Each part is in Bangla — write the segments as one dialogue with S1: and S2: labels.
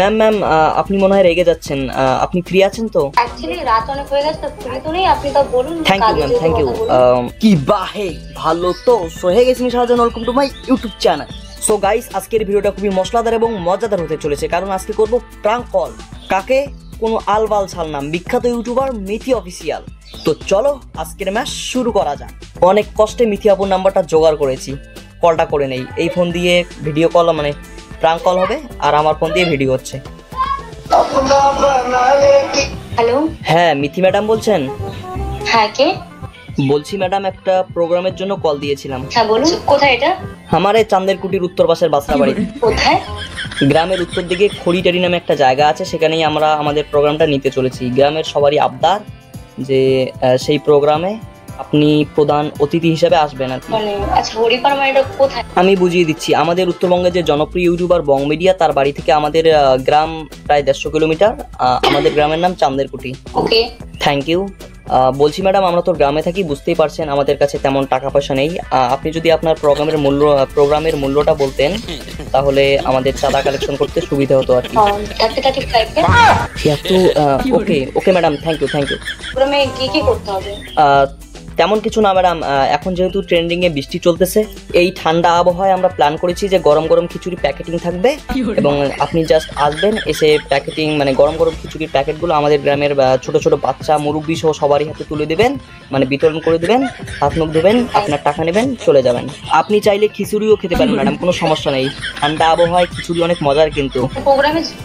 S1: ম্যাম ম্যাম আপনি মনে হয় রেগে যাচ্ছেন, আপনি ফ্রি আছেন তো? Thank you ma'am, thank you. কি বাহে ভালো তো। সো হে গেছি Shahjahan, welcome to my YouTube channel. So guys, আজকের ভিডিওটা খুবই মশলাদার এবং মজাদার হতে চলেছে, কারণ আজকে করব প্রাঙ্ক কল। কাকে? কোনো আলবাল ছাল নাম, বিখ্যাত ইউটিউবার মিথি অফিসিয়াল। তো চলো আজকের ম্যাচ শুরু করা যাক। অনেক কষ্টে মিথি আপুর নাম্বারটা জোগাড় করেছি, কলটা করে নেই। এই ফোন দিয়ে ভিডিও কল, মানে প্রাঙ্ক কল হবে, আর আমার ফোন দিয়ে ভিডিও হচ্ছে।
S2: হ্যালো,
S1: হ্যাঁ মিথি ম্যাডাম বলছেন?
S2: হ্যাঁ কে?
S1: বলছি ম্যাডাম, একটা প্রোগ্রামের জন্য কল দিয়েছিলাম।
S2: হ্যাঁ বলুন, কোথায় এটা?
S1: আমার এই চান্দেরকুটির উত্তর পাশের বাসরা বাড়ি।
S2: কোথায়?
S1: গ্রামের উত্তর দিকে খড়িটারি নামে একটা জায়গা আছে, সেখানেই আমরা আমাদের প্রোগ্রামটা নিতে চলেছি। গ্রামের সবারই আবদার যে সেই প্রোগ্রামে আপনি প্রধান অতিথি হিসেবে আসবেন আর কি।
S2: আচ্ছা, হরিপাড়া মানে এটা কোথায়?
S1: আমি বুঝিয়ে দিচ্ছি। আমাদের উত্তরবঙ্গের যে জনপ্রিয় ইউটিউবার বং মিডিয়া, তার বাড়ি থেকে আমাদের গ্রাম প্রায় 150 কিলোমিটার। আমাদের গ্রামের নাম চান্দেরকুটি।
S2: ওকে,
S1: থ্যাংক ইউ। বলছি ম্যাডাম, আমরা তো গ্রামে থাকি, বুঝতেই পারছেন আমাদের কাছে তেমন টাকা পয়সা নেই। আপনি যদি আপনার প্রোগ্রামের মূল্যটা বলতেন, তাহলে আমাদের চাঁদা কালেকশন করতে সুবিধা হতো আর কি। Okay okay madam, thank you thank you.
S2: প্রোগ্রামে কি করতে হবে?
S1: তেমন কিছু না ম্যাডাম, এখন যেহেতু ট্রেন্ডিংয়ে বৃষ্টি চলতেছে, এই ঠান্ডা আবহাওয়ায় আমরা প্ল্যান করেছি যে গরম গরম খিচুড়ি প্যাকেটিং থাকবে, এবং আপনি জাস্ট আসবেন, এসে প্যাকেটিং মানে গরম গরম খিচুড়ির প্যাকেটগুলো আমাদের গ্রামের ছোট ছোট বাচ্চা, মুরব্বী সহ সবারই হাতে তুলে দেবেন, মানে বিতরণ করে দেবেন। হাত মুখ ধোবেন, আপনার টাকা নেবেন, চলে যাবেন। আপনি চাইলে খিচুড়িও খেতে পারেন ম্যাডাম, কোনো সমস্যা নেই। ঠান্ডা আবহাওয়ায় খিচুড়ি অনেক মজার, কিন্তু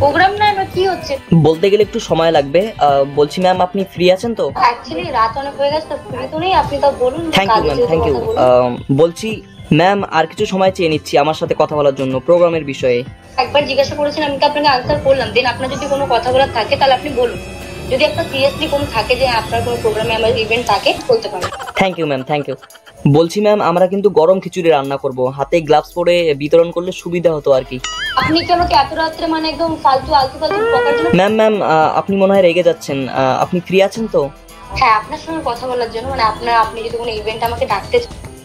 S2: প্রোগ্রাম না কি হচ্ছে
S1: বলতে গেলে একটু সময় লাগবে। বলছি ম্যাম, আপনি ফ্রি আছেন তো?
S2: অ্যাকচুয়ালি রাত অনেক হয়ে গেছে, তো ফ্রি তো নেই। আপনি তো বলুন।
S1: Thank you ma'am, thank you. বলছি ম্যাম, আর কিছু সময় চেয়ে নিচ্ছি আমার সাথে কথা বলার জন্য প্রোগ্রামের বিষয়ে।
S2: একবার জিজ্ঞাসা করেছেন, আমি তো আপনাকে আনসার করলাম। দেন আপনার যদি কোনো কথা বলার থাকে তাহলে আপনি বলুন। যদি আপনার সিরিয়াসলি কোনো থাকে যে আপনার কোনো প্রোগ্রামে আমার ইভেন্ট থাকে, বলতে পারেন।
S1: Thank you ma'am, thank you. বলছি ম্যাম, আমরা কিন্তু গরম খিচুড়ি রান্না করব, হাতে গ্লাভস পরে বিতরণ করলে সুবিধা হতো আর কি।
S2: আপনি কি আমাকে এত রাত্রে মানে একদম ফালতু বকার জন্য?
S1: ম্যাম আপনি মনে হয় রেগে যাচ্ছেন, আপনি ফ্রি আছেন তো?
S2: হ্যাঁ, আপনার সঙ্গে কথা বলার জন্য, মানে আপনি যদি কোনো ইভেন্ট আমাকে ডাকতে।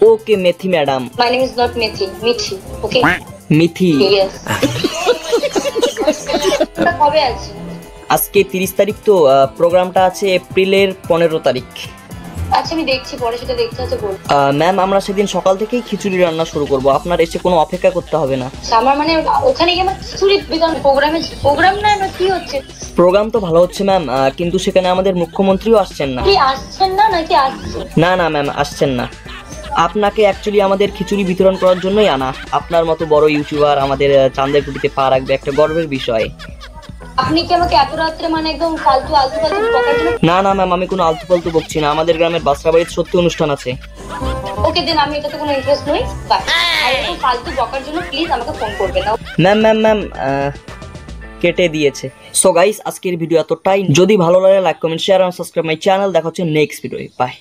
S1: Okay Methi madam.
S2: My name is not Methi, Mithi. Okay
S1: Mithi.
S2: Yes. কবে আছে?
S1: আজকে 30 তারিখ তো, প্রোগ্রামটা আছে এপ্রিলের 15 তারিখ।
S2: আচ্ছা, আমি দেখছি, পরে সেটা দেখতে হচ্ছে বল।
S1: ম্যাম, আমরা সেদিন সকাল থেকেই খিচুড়ি রান্না শুরু করব, আপনার এসে কোনো অপেক্ষা করতে হবে না।
S2: আমার মানে ওখানে গিয়ে আমার খিচুড়ি বিতরণ, প্রোগ্রাম না কি হচ্ছে?
S1: প্রোগ্রাম তো ভালো হচ্ছে ম্যাম, কিন্তু সেখানে আমাদের মুখ্যমন্ত্রীও আসছেন না।
S2: কি আসছেন না নাকি আসছেন?
S1: না না ম্যাম, আসছেন না। আপনাকে অ্যাকচুয়ালি আমাদের খিচুড়ি বিতরণ করার জন্যই আনা। আপনার মতো বড় ইউটিউবার আমাদের চান্দেরকুটিতে পা রাখবে, একটা গর্বের বিষয়।
S2: আপনি কি আমাকে এত রাত্রে মানে একদম ফালতু বকার জন্য?
S1: না না ম্যাম, আমি কোনো আলতু ফালতু বকছি না। আমাদের গ্রামের বাসরা বাড়ির সত্যি অনুষ্ঠান আছে।
S2: ওকে, দেন আমি এটাতে কোনো ইন্টারেস্ট নই। বাই। আর এরকম ফালতু বকার জন্য প্লিজ আমাকে ফোন করবেন না।
S1: ম্যাম কেটে দিয়েছে। সো গাইস, আজকের ভিডিও এতটাই। যদি ভালো লাগে লাইক কমেন্ট শেয়ার আর সাবস্ক্রাইব মাই চ্যানেল। দেখা হচ্ছে নেক্সট ভিডিও। বাই।